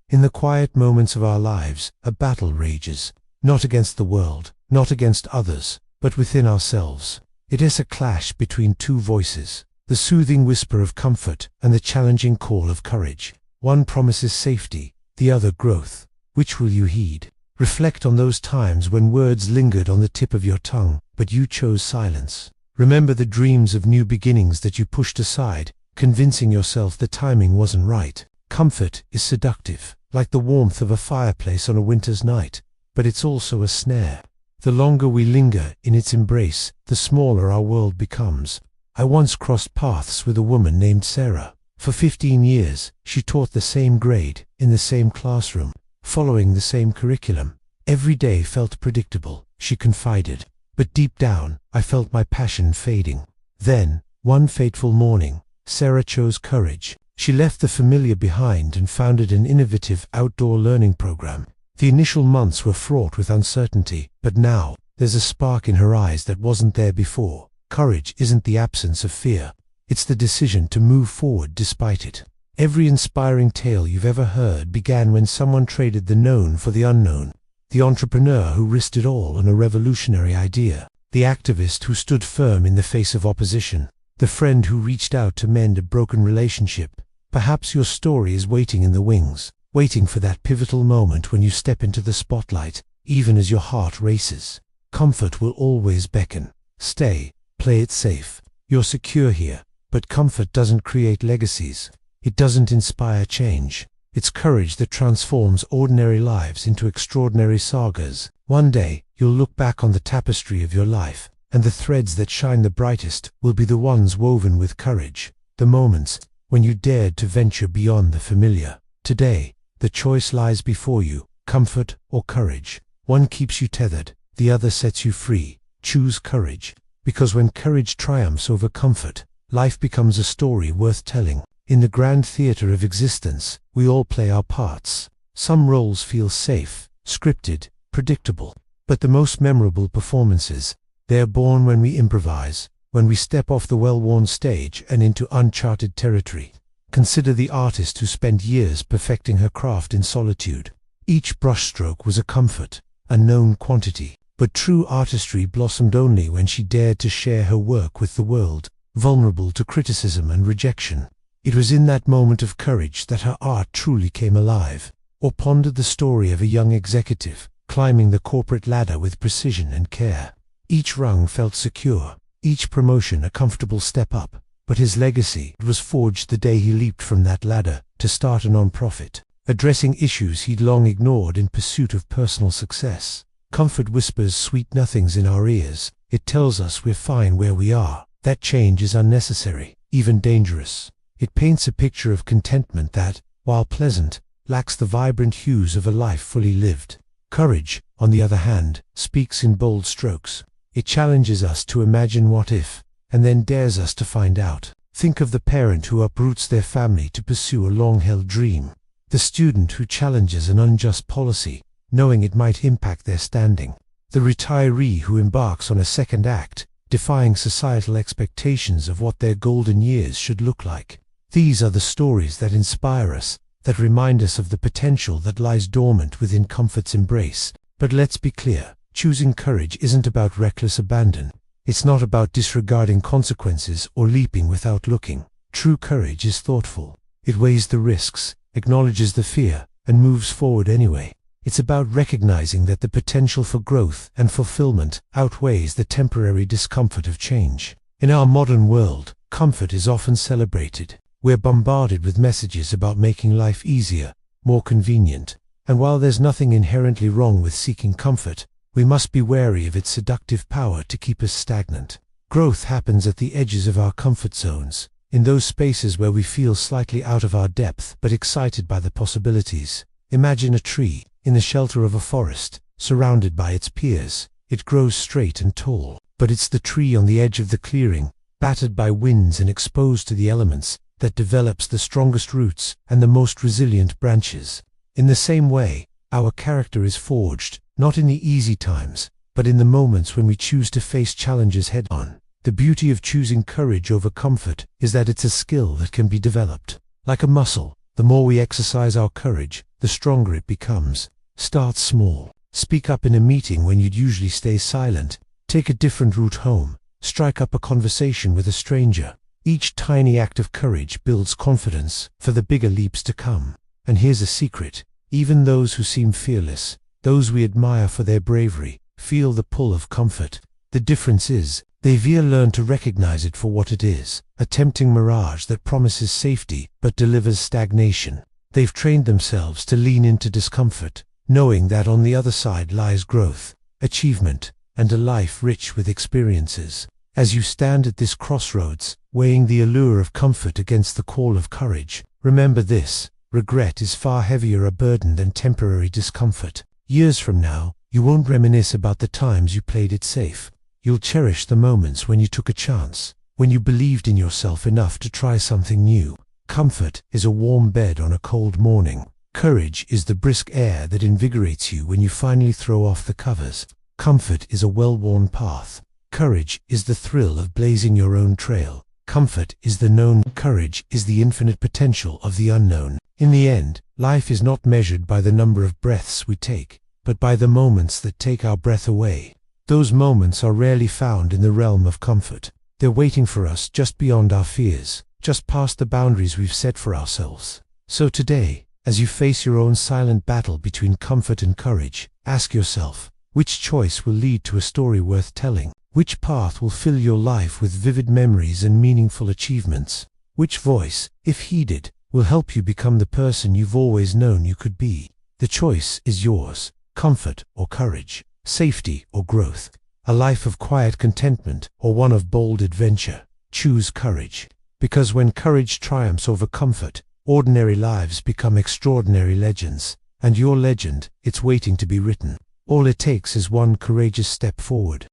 In the quiet moments of our lives, a battle rages, not against the world, not against others, but within ourselves. It is a clash between two voices, the soothing whisper of comfort and the challenging call of courage. One promises safety, the other growth. Which will you heed? Reflect on those times when words lingered on the tip of your tongue, but you chose silence. Remember the dreams of new beginnings that you pushed aside, convincing yourself the timing wasn't right. Comfort is seductive, like the warmth of a fireplace on a winter's night, but it's also a snare. The longer we linger in its embrace, the smaller our world becomes. I once crossed paths with a woman named Sarah. For 15 years, she taught the same grade, in the same classroom, following the same curriculum. Every day felt predictable, she confided. But deep down, I felt my passion fading. Then, one fateful morning, Sarah chose courage. She left the familiar behind and founded an innovative outdoor learning program. The initial months were fraught with uncertainty, but now, there's a spark in her eyes that wasn't there before. Courage isn't the absence of fear. It's the decision to move forward despite it. Every inspiring tale you've ever heard began when someone traded the known for the unknown. The entrepreneur who risked it all on a revolutionary idea. The activist who stood firm in the face of opposition. The friend who reached out to mend a broken relationship. Perhaps your story is waiting in the wings, waiting for that pivotal moment when you step into the spotlight, even as your heart races. Comfort will always beckon. Stay, play it safe. You're secure here, but comfort doesn't create legacies. It doesn't inspire change. It's courage that transforms ordinary lives into extraordinary sagas. One day, you'll look back on the tapestry of your life, and the threads that shine the brightest will be the ones woven with courage. The moments when you dared to venture beyond the familiar. Today, the choice lies before you, comfort or courage. One keeps you tethered, the other sets you free. Choose courage, because when courage triumphs over comfort, life becomes a story worth telling. In the grand theater of existence, we all play our parts. Some roles feel safe, scripted, predictable. But the most memorable performances, they're born when we improvise, when we step off the well-worn stage and into uncharted territory. Consider the artist who spent years perfecting her craft in solitude. Each brushstroke was a comfort, a known quantity. But true artistry blossomed only when she dared to share her work with the world, vulnerable to criticism and rejection. It was in that moment of courage that her art truly came alive. Or ponder the story of a young executive, climbing the corporate ladder with precision and care. Each rung felt secure, each promotion a comfortable step up, but his legacy was forged the day he leaped from that ladder to start a non-profit, addressing issues he'd long ignored in pursuit of personal success. Comfort whispers sweet nothings in our ears. It tells us we're fine where we are, that change is unnecessary, even dangerous. It paints a picture of contentment that, while pleasant, lacks the vibrant hues of a life fully lived. Courage, on the other hand, speaks in bold strokes. It challenges us to imagine what if, and then dares us to find out. Think of the parent who uproots their family to pursue a long-held dream. The student who challenges an unjust policy, knowing it might impact their standing. The retiree who embarks on a second act, defying societal expectations of what their golden years should look like. These are the stories that inspire us, that remind us of the potential that lies dormant within comfort's embrace. But let's be clear, choosing courage isn't about reckless abandon. It's not about disregarding consequences or leaping without looking. True courage is thoughtful. It weighs the risks, acknowledges the fear, and moves forward anyway. It's about recognizing that the potential for growth and fulfillment outweighs the temporary discomfort of change. In our modern world, comfort is often celebrated. We're bombarded with messages about making life easier, more convenient. And while there's nothing inherently wrong with seeking comfort, we must be wary of its seductive power to keep us stagnant. Growth happens at the edges of our comfort zones, in those spaces where we feel slightly out of our depth but excited by the possibilities. Imagine a tree, in the shelter of a forest, surrounded by its peers. It grows straight and tall, but it's the tree on the edge of the clearing, battered by winds and exposed to the elements, that develops the strongest roots and the most resilient branches. In the same way, our character is forged, not in the easy times, but in the moments when we choose to face challenges head-on. The beauty of choosing courage over comfort is that it's a skill that can be developed. Like a muscle, The more we exercise our courage, the stronger it becomes. Start small. Speak up in a meeting when you'd usually stay silent. Take a different route home. Strike up a conversation with a stranger. Each tiny act of courage builds confidence for the bigger leaps to come. And here's a secret. Even those who seem fearless, those we admire for their bravery, feel the pull of comfort. The difference is, they've learned to recognize it for what it is, a tempting mirage that promises safety but delivers stagnation. They've trained themselves to lean into discomfort, knowing that on the other side lies growth, achievement, and a life rich with experiences. As you stand at this crossroads, weighing the allure of comfort against the call of courage, remember this: regret is far heavier a burden than temporary discomfort. Years from now, you won't reminisce about the times you played it safe. You'll cherish the moments when you took a chance, when you believed in yourself enough to try something new. Comfort is a warm bed on a cold morning. Courage is the brisk air that invigorates you when you finally throw off the covers. Comfort is a well-worn path. Courage is the thrill of blazing your own trail. Comfort is the known. Courage is the infinite potential of the unknown. In the end, life is not measured by the number of breaths we take, but by the moments that take our breath away. Those moments are rarely found in the realm of comfort. They're waiting for us just beyond our fears, just past the boundaries we've set for ourselves. So today, as you face your own silent battle between comfort and courage, ask yourself, which choice will lead to a story worth telling? Which path will fill your life with vivid memories and meaningful achievements? Which voice, if heeded, will help you become the person you've always known you could be? The choice is yours: comfort or courage, safety or growth, a life of quiet contentment or one of bold adventure. Choose courage, because when courage triumphs over comfort, ordinary lives become extraordinary legends. And your legend, it's waiting to be written. All it takes is one courageous step forward.